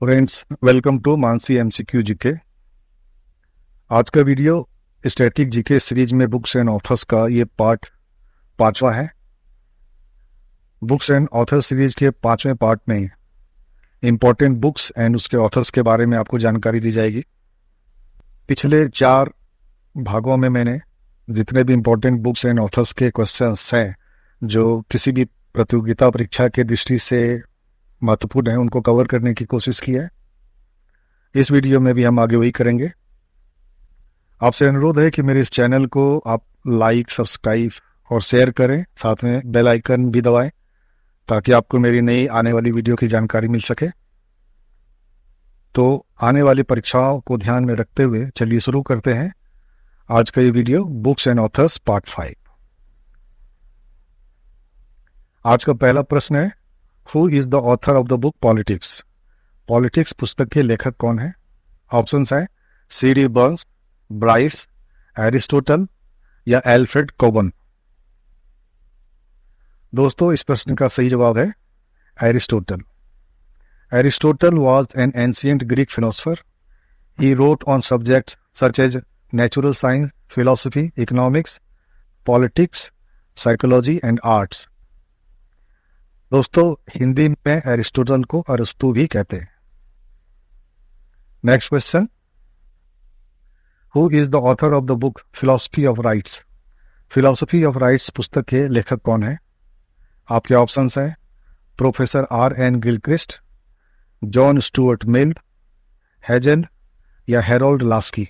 Friends, welcome to Mansi MCQ GK. आज का video static GK series में बुक्स एंड ऑथर्स का ये पार्ट 5वां है। बुक्स एंड ऑथर्स सीरीज के 5वें पार्ट में इम्पोर्टेंट बुक्स एंड उसके ऑथर्स के बारे में आपको जानकारी दी जाएगी। पिछले 4 भागों में मैंने जितने भी इम्पोर्टेंट बुक्स एंड ऑथर्स के क्वेश्चंस हैं जो किसी भी प्रतियोगिता परीक्षा के दृष्टि से महत्वपूर्ण है उनको कवर करने की कोशिश की है। इस वीडियो में भी हम आगे वही करेंगे। आपसे अनुरोध है कि मेरे इस चैनल को आप लाइक, सब्सक्राइब और शेयर करें, साथ में बेल आइकन भी दबाएं ताकि आपको मेरी नई आने वाली वीडियो की जानकारी मिल सके। तो आने वाली परीक्षाओं को ध्यान में रखते हुए चलिए शुरू करते हैं आज का ये video, books and authors part 5। आज का पहला प्रश्न है, who is the author of the book politics? Politics पुस्तक के लेखक कौन है? ऑप्शंस है C.D. बर्न्स, ब्राइस, एरिस्टोटल या एल्फ्रेड कोबन। दोस्तों, इस प्रश्न का सही जवाब है Aristotle. Aristotle was an ancient Greek philosopher. He wrote on subjects such as natural science, philosophy, economics, politics, psychology and arts. दोस्तों, हिंदी में एरिस्टोटल को अरस्तु भी कहते हैं। Next question, who is the author of the book philosophy of rights? Philosophy of rights पुस्तक के लेखक कौन है? आपके ऑप्शंस हैं professor R.N. Gilchrist, John Stuart Mill, Hegel या Harold Laski.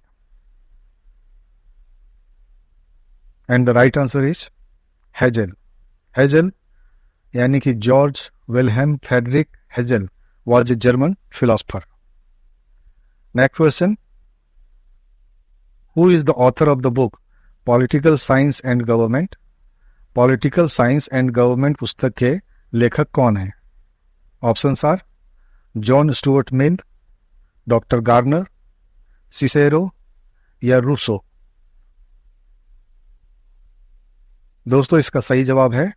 And the right answer is Hegel. Hegel यानी कि Georg Wilhelm Friedrich Hegel was a German philosopher. Next question, who is the author of the book Political Science and Government? Political Science and Government पुस्तक के लेखक कौन है? Options are John Stuart Mill, doctor Garner, Cicero या Rousseau. दोस्तों, इसका सही जवाब है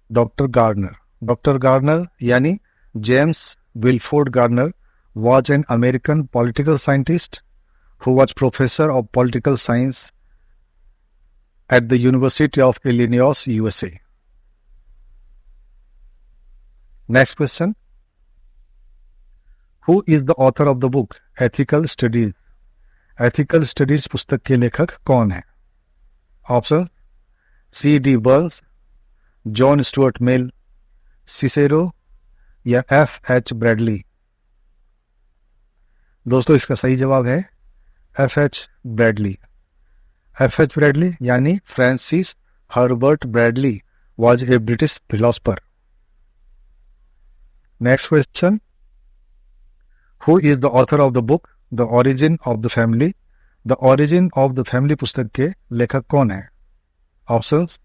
डॉक्टर गार्नर। डॉक्टर गार्नर यानी James Wilford Garner was an American political scientist who was professor of political science at the University of Illinois, USA. Next question, who is the author of the book Ethical Studies? Ethical Studies पुस्तक के लेखक कौन है? Option C.D. Burns, John Stuart मिल, Cicero या F.H. Bradley. दोस्तों, इसका सही जवाब है F.H. ब्रैडली। F.H. ब्रैडली यानी Francis Herbert Bradley was a British philosopher. Next question, who is the author of the book The Origin of the Family? The Origin of the Family पुस्तक के लेखक कौन है? Options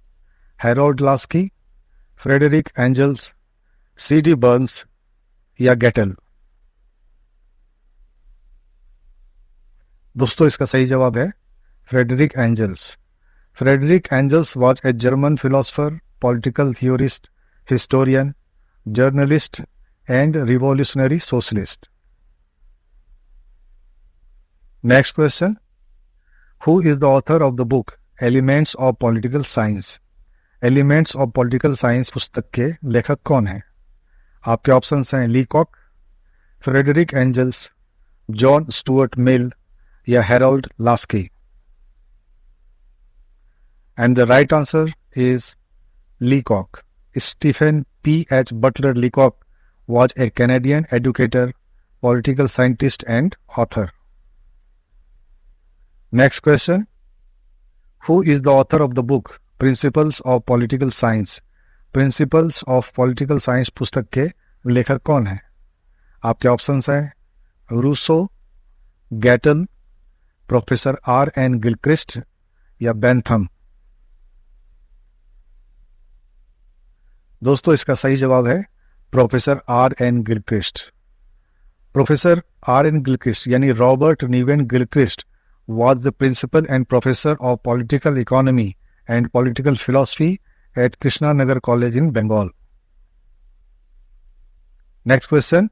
Harold Laski, Friedrich Engels, C.D. Burns या Gettell. दोस्तों, इसका सही जवाब है Friedrich Engels. Friedrich Engels was a German philosopher, political theorist, historian, journalist and revolutionary socialist. Next question, who is the author of the book elements of political science? Elements of political science पुस्तक के लेखक कौन है? आपके options हैं Leacock, Friedrich Engels, John Stuart Mill या Harold Laski. And the right answer is Leacock. Stephen P.H. Butler Leacock was a Canadian educator, political scientist and author. Next question, who is the author of the book Principles of Political Science? Principles of Political Science पुस्तक के लेखक कौन है? आपके options हैं Rousseau, Gettell, professor R.N. Gilchrist या Bentham. दोस्तों, इसका सही जवाब है professor R.N. Gilchrist. Professor R.N. Gilchrist यानी Robert Niven Gilchrist was the principal and professor of political economy and political philosophy at Krishna Nagar College in Bengal. Next question,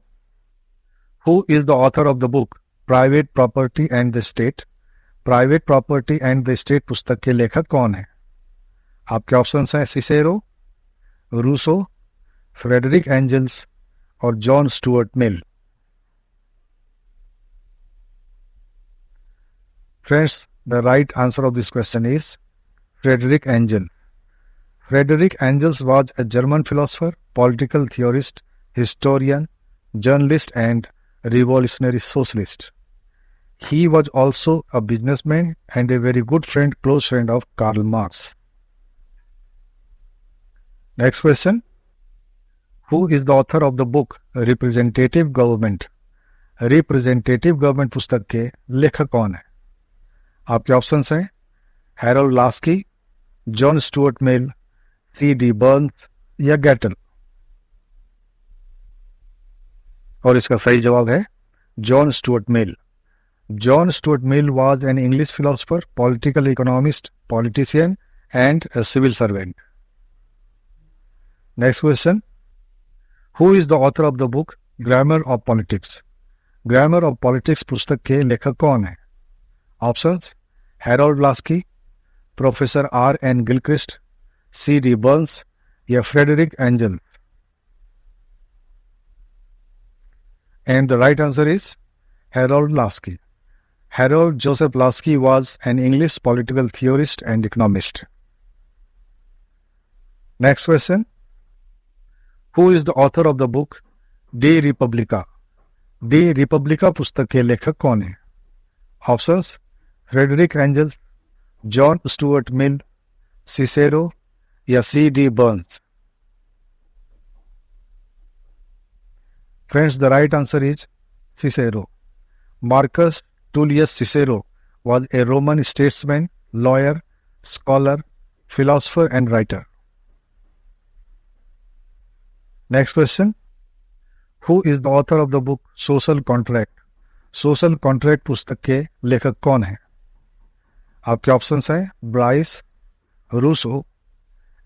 Who is the author of the book Private Property and the State? Private property and the state पुस्तक के लेखक कौन है? आपके options हैं Cicero, Rousseau, Frederick Engels और John Stuart Mill. Friends, the right answer of this question is Frederick Engel. Frederick Engels was a German philosopher, political theorist, historian, journalist and revolutionary socialist. He was also a businessman and a very good friend, close friend of Karl Marx. Next question. Who is the author of the book Representative Government? Representative Government पुस्तक के लेखक कौन है? आपके options हैं Harold Laski, John Stuart मिल, C.D. Burns या गैटल। और इसका सही जवाब है John Stuart mill. John Stuart Mill was an English philosopher, political economist, politician, and a civil servant. Next question. Who is the author of the book Grammar of Politics? Grammar of Politics पुस्तक के लेखक कौन है? Options: Harold Laski, Professor R.N. Gilchrist, C.D. Burns या Frederick Engel. And the right answer is Harold Laski. Harold Joseph Laski was an English political theorist and economist. Next question. Who is the author of the book De Republica? De Republica पुस्तक के लेखक कौन है? Options: Frederick Engels, John Stuart Mill, Cicero या C.D. Burns. Friends, the right answer is Cicero. Marcus Tullius Cicero was a Roman statesman, lawyer, scholar, philosopher and writer. Next question. Who is the author of the book Social Contract? Social Contract पुस्तक के लेखक कौन है? आपके options हैं Bryce, Rousseau,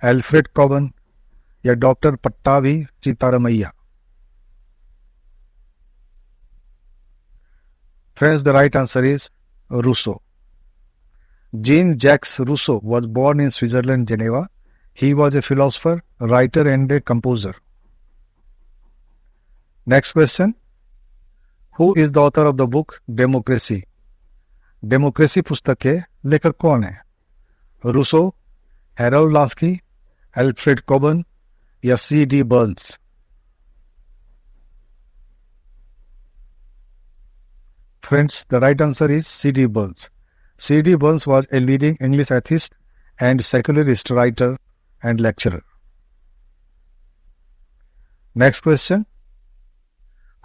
Alfred Cobban या doctor Pattabhi Sitaramayya. Friends, the right answer is Rousseau. Jean-Jacques Rousseau was born in Switzerland, Geneva. He was a philosopher, writer and a composer. Next question. Who is the author of the book Democracy? Democracy पुस्तक के लेखक कौन है? Rousseau, Harold Laski, Alfred Cobban या C.D. Burns. Friends, the right answer is C.D. Burns. C.D. Burns was a leading English atheist and secularist writer and lecturer. Next question.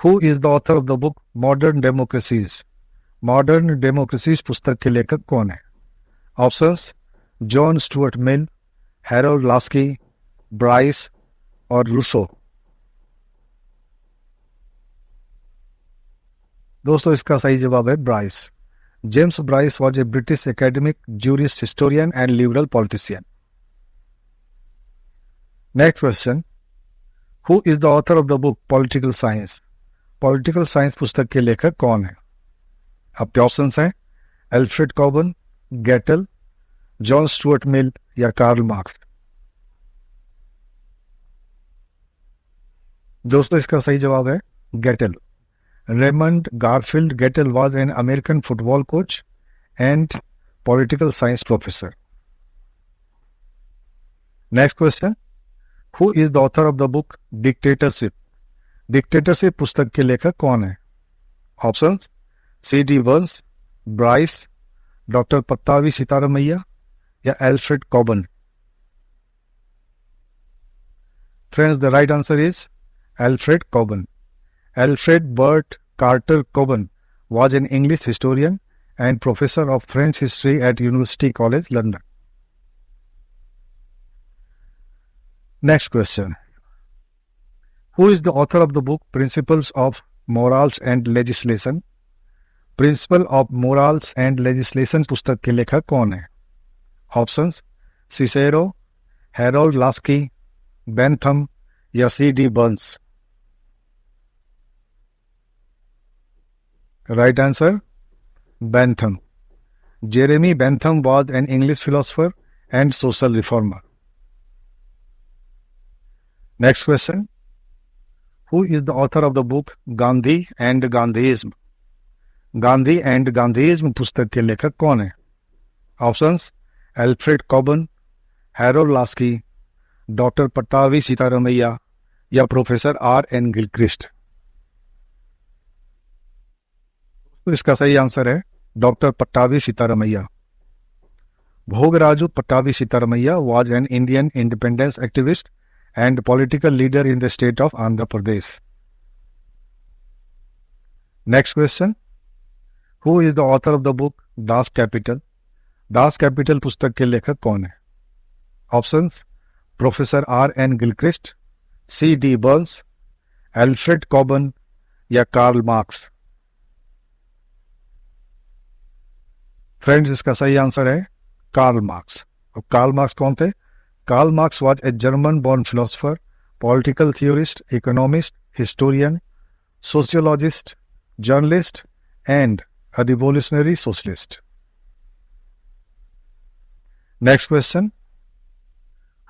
Who is the author of the book Modern Democracies? Modern Democracies पुस्तक के लेखक कौन है? Options: John Stuart Mill, Harold Laski, Bryce और Rousseau. दोस्तों, इसका सही जवाब है Bryce. James Bryce was a British academic, jurist, historian and liberal politician. Next question. Who is the author of the book political science? Political science पुस्तक के लेखक कौन है? आपके ऑप्शंस हैं Alfred Cobban, Gettell, John Stuart Mill या Karl marks. दोस्तों, इसका सही जवाब है गैटल. Raymond Garfield Gettel was an American football coach and political science professor. Next question. Who is the author of the book Dictatorship? Dictatorship पुस्तक के लेखक कौन है? Options: C.D. Burns, Bryce, doctor Pattabhi Sitaramayya या Alfred Cobban. Friends, the right answer is Alfred Cockburn. Alfred Burt Carter Cockburn was an English historian and professor of French history at University College London. Next question. Who is the author of the book Principles of Morals and Legislation? Principle of Morals and Legislation पुस्तक के लेखक कौन है? Options: Cicero, Harold Laski, Bentham या C.D. Burns. Right answer, Bentham. Jeremy Bentham was an English philosopher and social reformer. Next question. Who is the author of the book Gandhi and Gandhiism? Gandhi and Gandhism पुस्तक के लेखक कौन है? Options, Alfred Cobban, Harold Laski, doctor Pattabhi Sitaramayya या professor R.N. Gilchrist. तो इसका सही answer है doctor Pattabhi Sitaramayya. Bhogaraju Pattabhi Sitaramayya was an Indian independence activist and political leader in the state of Andhra Pradesh. Next question. Who is the author of the book Das Kapital? Das Kapital पुस्तक के लेखक कौन है? Options, professor R.N. Gilchrist, C.D. Burns, Alfred Cobban या Karl Marx. Friends, इसका सही answer है Karl Marx. और कार्ल मार्क्स कौन थे? Karl Marx was a German born philosopher, political theorist, economist, historian, sociologist, journalist and a revolutionary socialist. Next question.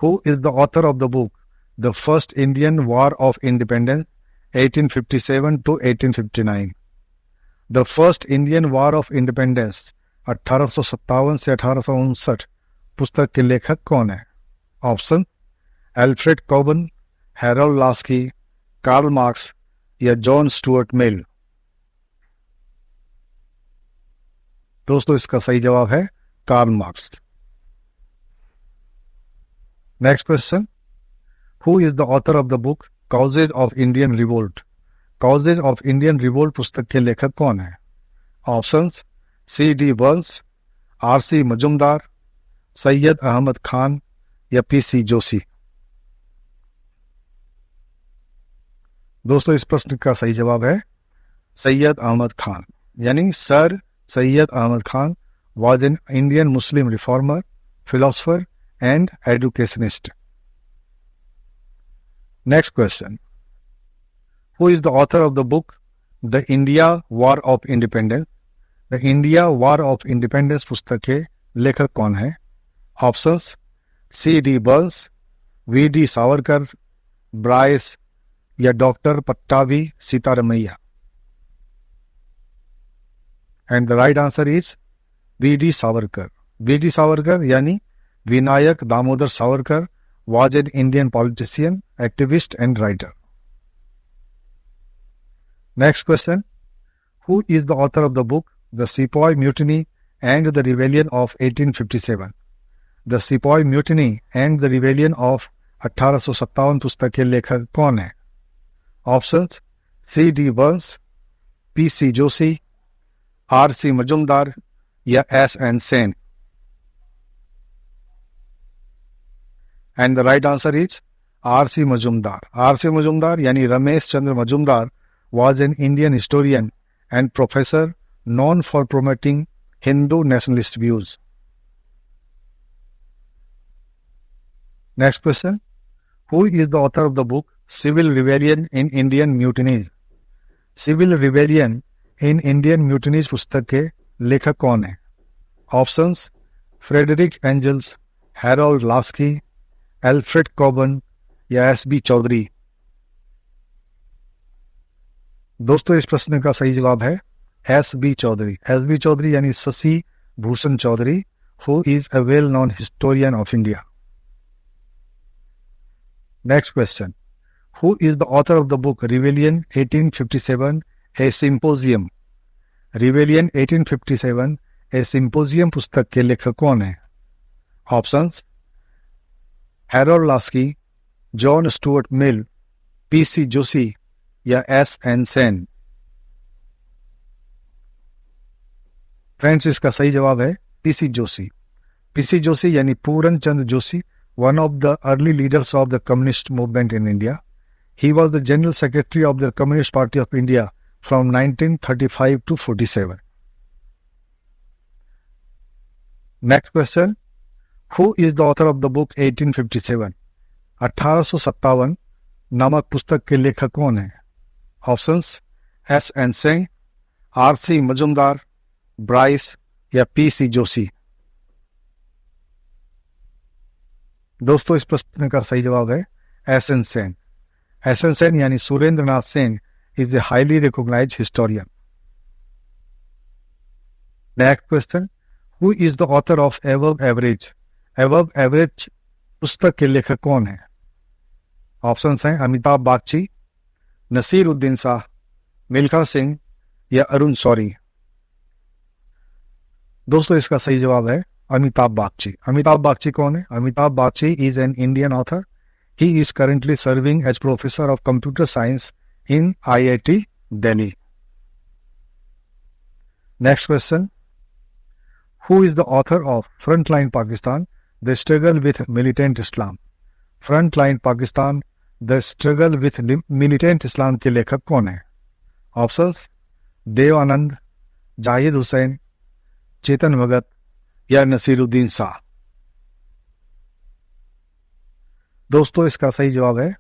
Who is the author of the book The First Indian War of Independence 1857 to 1859? The First Indian War of Independence 1857 से 1859 पुस्तक के लेखक कौन है? Option, Alfred Cobban, Harold Laski, Karl Marx या John Stuart Mill. दोस्तों, इसका सही जवाब है Karl Marx. Next question. Who is the author of the book causes of Indian revolt? Causes of Indian revolt पुस्तक के लेखक कौन है? Options, C.D. Burns, R.C. Majumdar, Syed Ahmad Khan या P.C. जोशी. दोस्तों, इस प्रश्न का सही जवाब है सैयद अहमद खान, यानी sir Sayyid Ahmad Khan was an Indian Muslim reformer, philosopher and educationist. Next question. Who is the author of the book The India War of Independence? The India War of Independence पुस्तक के लेखक कौन है? Options, C.D. Burns, V.D. Savarkar, Bryce या doctor Pattabhi Sitaramayya. And the right answer is V.D. Savarkar. V.D. Savarkar यानी Vinayak Damodar Savarkar was an Indian politician, activist and writer. Next question. Who is the author of the book The Sepoy Mutiny and the Rebellion of 1857? The Sepoy Mutiny and the Rebellion of 1857 पुस्तक के लेखक कौन है? Options, C.D. Burns, P.C. Joshi, R.C. Majumdar या S.N. Sen. And the right answer is R.C. Majumdar. R.C. Majumdar यानी Ramesh Chandra Majumdar was an Indian historian and professor known for promoting Hindu nationalist views. Next question. Who is the author of the book Civil Rebellion in Indian Mutinies? Civil Rebellion in Indian mutinies पुस्तक के लेखक कौन है? Options, Friedrich Engels, Harold Laski, Alfred Cobban या S.B. Chaudhary. दोस्तों, इस प्रश्न का सही जवाब है S.B. चौधरी. S.B. चौधरी यानी Shashi Bhushan Chaudhuri, who is a well known historian of India. Next question. Who is the author of the book rebellion 1857 a symposium? Rebellion 1857 a symposium पुस्तक के लेखक कौन है? Options, Harold Laski, John Stuart Mill, P.C. Joshi या S.N. Sen. Friends, इसका सही जवाब है P.C. जोशी. P.C. जोशी यानी पूरन Chandra Joshi, one of the early leaders of the communist movement in India. He was the General Secretary of the Communist Party of India from 1935 to 47. Next question. Who is the author of the book 1857? 1857 नामक पुस्तक के लेखक कौन है? Options, S.N. Sen, RC. Majumdar, Bryce या PC. Joshi? दोस्तों इस प्रश्न का सही जवाब है एस.एन. सेन। एस.एन. सेन यानी Surendra Nath Sen is a highly recognised historian. Next question, who is the author of above average? Above average पुस्तक के लेखक कौन है? ऑप्शंस हैं अमिताभ बागची, नसीरुद्दीन शाह, मिल्खा सिंह या अरुण शौरी? दोस्तों इसका सही जवाब है अमिताभ बागची। अमिताभ बागची कौन है? Amitabh Bagchi is an Indian author. He is currently serving as professor of computer science in IIT Delhi. Next question, who is the author of frontline Pakistan the struggle with militant Islam? Frontline Pakistan the struggle with militant Islam के लेखक कौन है? Options Dev Anand, Zahid Hussain, Chetan Bhagat या नसीरुद्दीन शाह? दोस्तों इसका सही जवाब है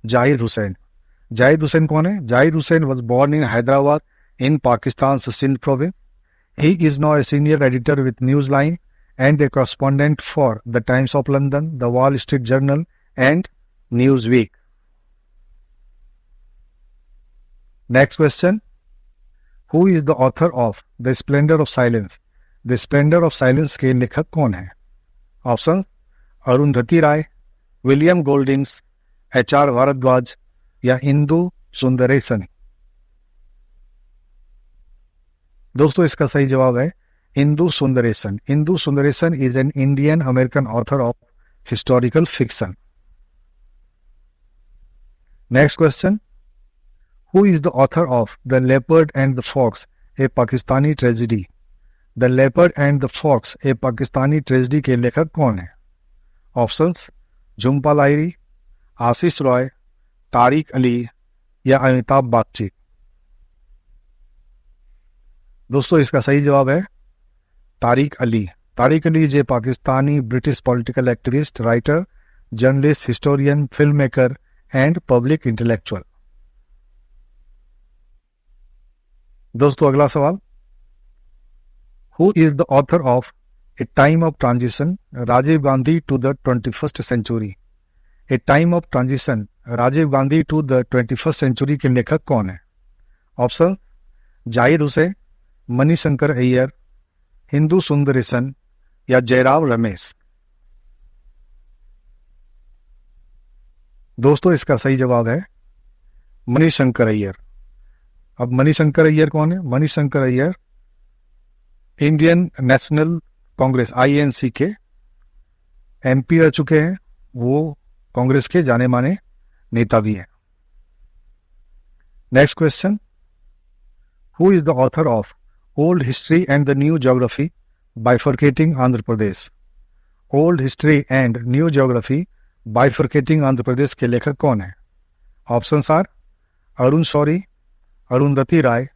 जाहिद हुसैन। जाहिद हुसैन कौन है? Zahid Hussain was born in Hyderabad in Pakistan Sindh province. He is now a senior editor with Newsline and a correspondent for The Times of London, The Wall Street Journal and Newsweek. Next question, who is the author of The Splendor of Silence? The Splendor of Silence के लेखक कौन है? Option Arundhati Roy, William Goldings, HR Bhardwaj या इंदु सुंदरेशन? दोस्तों इसका सही जवाब है Indu Sundaresan. Indu Sundaresan is an Indian American author of historical fiction. Next question, who is the author of the leopard and the fox a Pakistani tragedy? The leopard and the fox a Pakistani tragedy के लेखक कौन है? ऑप्शंस झुम्पा लाहिरी, आशीष रॉय, तारिक अली या अमिताभ बागची? दोस्तों इसका सही जवाब है Tariq Ali. Tariq Ali is a Pakistani British political activist, writer, journalist, historian, film maker and public intellectual. दोस्तों अगला सवाल, who is the author of a time of transition Rajiv Gandhi to the 21st century? A time of transition Rajiv Gandhi to the 21st century के लेखक कौन है? Option Zahid Hussain, Mani Shankar Aiyar, Indu Sundaresan या जयराम रमेश? दोस्तों इसका सही जवाब है मणिशंकर अय्यर। अब मणिशंकर अय्यर कौन है? Manishankar Iyer Indian national Congress INC के MP रह चुके हैं। वो कांग्रेस के जाने माने नेता भी हैं। Next question, who is the author of old history and the new geography bifurcating Andhra Pradesh? Old history and new geography bifurcating Andhra Pradesh के लेखक कौन है? Options are Arun Shourie, Arundhati Roy,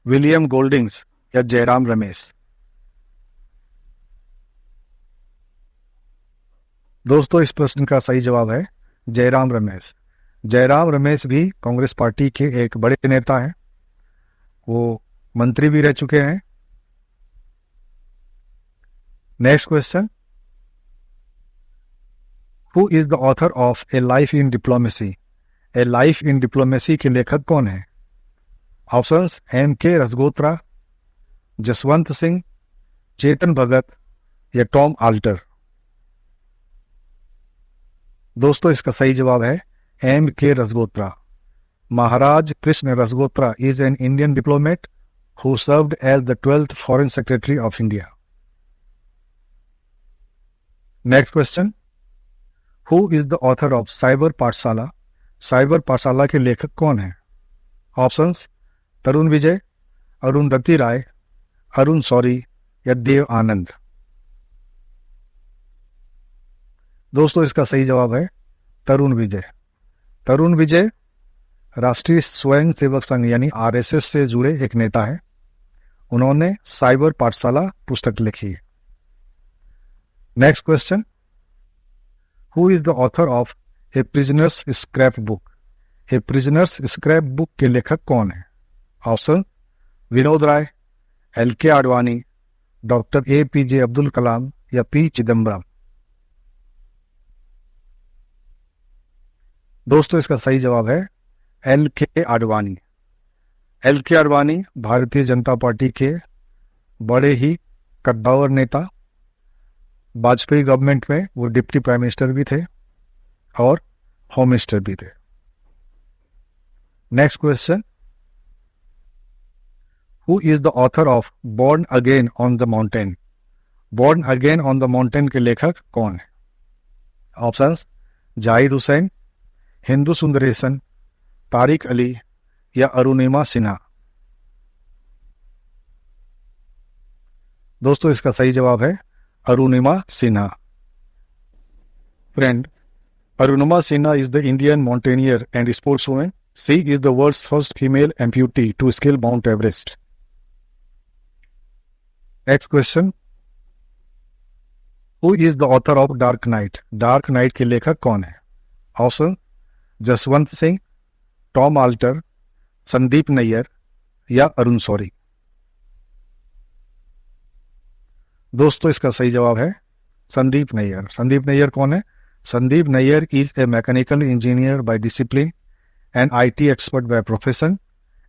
William Goldings या जयराम रमेश? दोस्तों इस प्रश्न का सही जवाब है जयराम रमेश। जयराम रमेश भी कांग्रेस पार्टी के एक बड़े नेता हैं। वो मंत्री भी रह चुके हैं। Next question, who is the author of A life in diplomacy? A life in diplomacy के लेखक कौन है? Options M.K. रसगोत्रा, जसवंत सिंह, चेतन भगत या टॉम आल्टर? दोस्तों इसका सही जवाब है M.K. Rasgotra. Maharaj Krishna Rasgotra is an Indian diplomat who served as the 12th Foreign Secretary of India. Next question, who is the author of cyber पाठशाला? साइबर पाठशाला के लेखक कौन है? ऑप्शंस तरुण विजय, अरुंधति राय, अरुण शौरी या देव आनंद? दोस्तों इसका सही जवाब है तरुण विजय। तरुण विजय राष्ट्रीय स्वयं सेवक संघ यानी RSS से जुड़े एक नेता है। उन्होंने साइबर पाठशाला पुस्तक लिखी है। Next question, who is the author of a prisoner's scrap book? A prisoner's scrap book के लेखक कौन है? Option Vinod Rai, L K. Advani, doctor APJ. Abdul Kalam या पी. चिदम्बरम? दोस्तों इसका सही जवाब है LK. Advani. LK. Advani Bharatiya Janata party के बड़े ही कद्दावर नेता, वाजपेयी गवर्नमेंट में वो डिप्टी प्राइम मिनिस्टर भी थे और होम मिनिस्टर भी थे। Next question, who is the author of born again on the mountain? Born again on the mountain के लेखक कौन है? ऑप्शंस, जाहिद हुसैन, हिंदू सुंदरेशन, तारिक अली या अरुणिमा सिन्हा? दोस्तों इसका सही जवाब है Arunima Sinha. Friend, Arunima Sinha is the Indian mountaineer and sportswoman. She is the world's first female amputee to scale Mount Everest. Next question, who is the author of Dark Knight? Dark Knight के लेखक कौन है? Option, Jaswant Singh, Tom Alter, Sandeep Nayar या अरुण शौरी? दोस्तों इसका सही जवाब है संदीप नैयर। संदीप नैयर कौन है? Sandeep Nayyar is a mechanical engineer by discipline, an IT expert by profession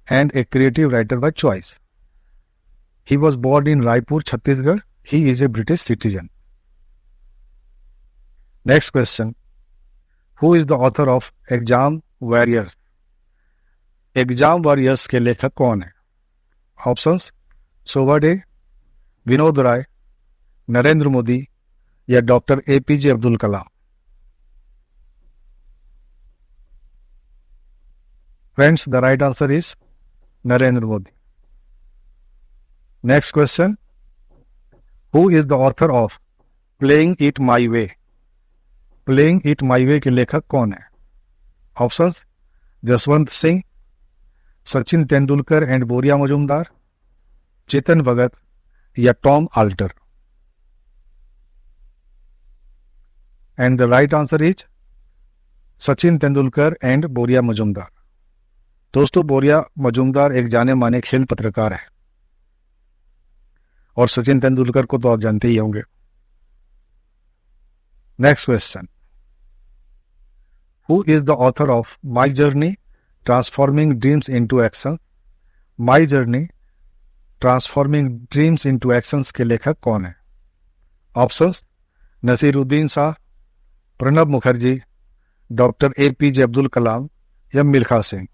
and a creative writer by choice. He was born in Raipur, Chhattisgarh. He is a British citizen. Next question, who is the author of exam warriors? Exam warriors के लेखक कौन है? Options, Shobhaa De, Vinod Rai, Narendra Modi या doctor APJ. Abdul Kalam? Friends, the right answer is Narendra Modi. Next question, who is the author of playing it my way? Playing it my way के लेखक कौन है? Options, Jaswant Singh, Sachin Tendulkar and Boria Majumdar, Chetan Bhagat या Tom Alter? And the right answer is Sachin Tendulkar and Boria Majumdar. दोस्तों, बोरिया मजूमदार एक जाने माने खेल पत्रकार है और सचिन तेंदुलकर को तो आप जानते ही होंगे। Next question, who is the author of my journey transforming dreams into action? My journey transforming dreams into actions के लेखक कौन है? Options, Naseeruddin Shah, Pranab Mukherjee, doctor APJ. Abdul Kalam या Milkha Singh?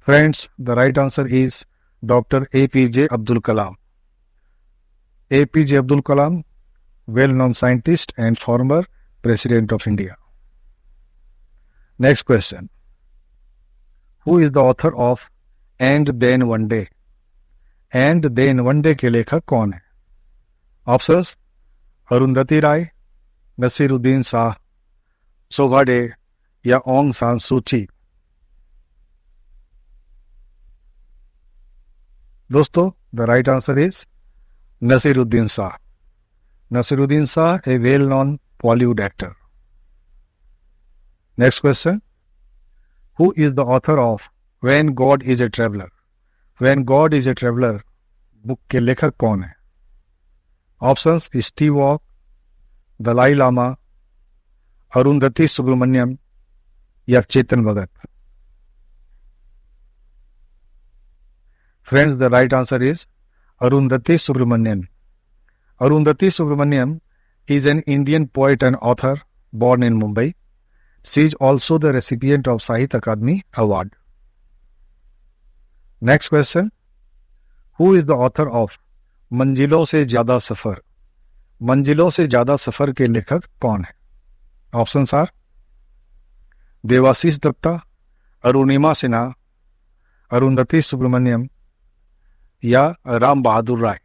Friends, the right answer is doctor APJ. Abdul Kalam. A P J. Abdul Kalam, well known scientist and former president of India. Next question, who is the author of and then one day? And then one day के लेखक कौन है? Options, Arundhati Roy, Naseeruddin Shah, Shobhaa De या Aung San Suu Kyi? दोस्तों, the right answer is Naseeruddin Shah. Naseeruddin Shah a well known Bollywood actor. Next question, who is the author of when God is a traveller? When God is a traveller book के लेखक कौन है? Options, Steve Waugh, Dalai Lama, Arundhati Subramaniam या Chetan Bhagat? Friends, the right answer is Arundhati Subramaniam. Arundhati Subramaniam is an Indian poet and author born in Mumbai. She is also the recipient of Sahitya Akademi Award. Next question, who is the author of मंजिलों से ज्यादा सफर? मंजिलों से ज्यादा सफर के लेखक कौन है? ऑप्शंस आर देवाशीष दत्ता, अरुणिमा सिन्हा, अरुंधति सुब्रमण्यम या राम बहादुर राय?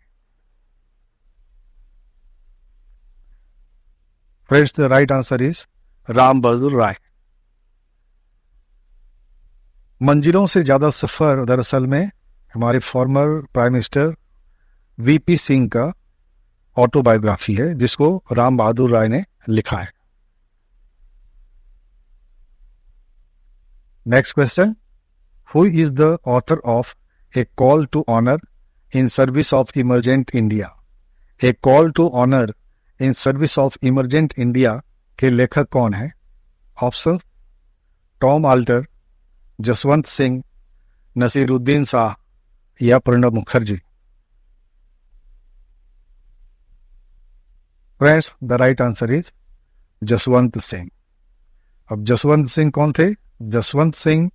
Friends, the right answer is Ram Bahadur राय। मंजिलों से ज्यादा सफर दरअसल में हमारे former prime minister VP Singh का ऑटोबायोग्राफी है जिसको राम बहादुर राय ने लिखा है। Next question, who is the author of a call to honour in service of emergent India? A call to honour in service of emergent India के लेखक कौन है? Option: Tom Alter, Jaswant Singh, Naseeruddin Shah या Pranab Mukherjee. Friends, the right answer is Jaswant Singh. अब जसवंत सिंह कौन थे? Jaswant Singh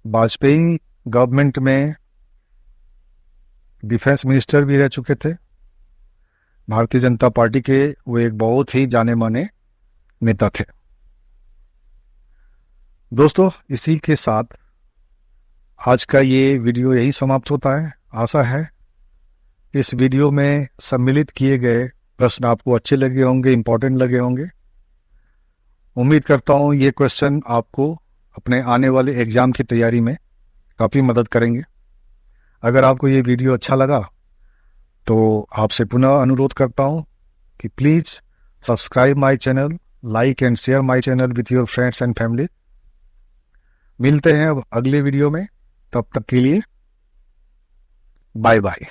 Vajpayee government में defence minister भी रह चुके थे। भारतीय जनता पार्टी के वो एक बहुत ही जाने माने नेता थे। दोस्तों, इसी के साथ आज का ये वीडियो यही समाप्त होता है। आशा है इस वीडियो में सम्मिलित किए गए प्रश्न आपको अच्छे लगे होंगे, इंपॉर्टेंट लगे होंगे। उम्मीद करता हूँ ये क्वेश्चन आपको अपने आने वाले एग्जाम की तैयारी में काफ़ी मदद करेंगे। अगर आपको ये वीडियो अच्छा लगा तो आपसे पुनः अनुरोध करता हूँ कि please subscribe my channel, like and share my channel with your friends and family. मिलते हैं अब अगले वीडियो में, तब तक के लिए बाय बाय।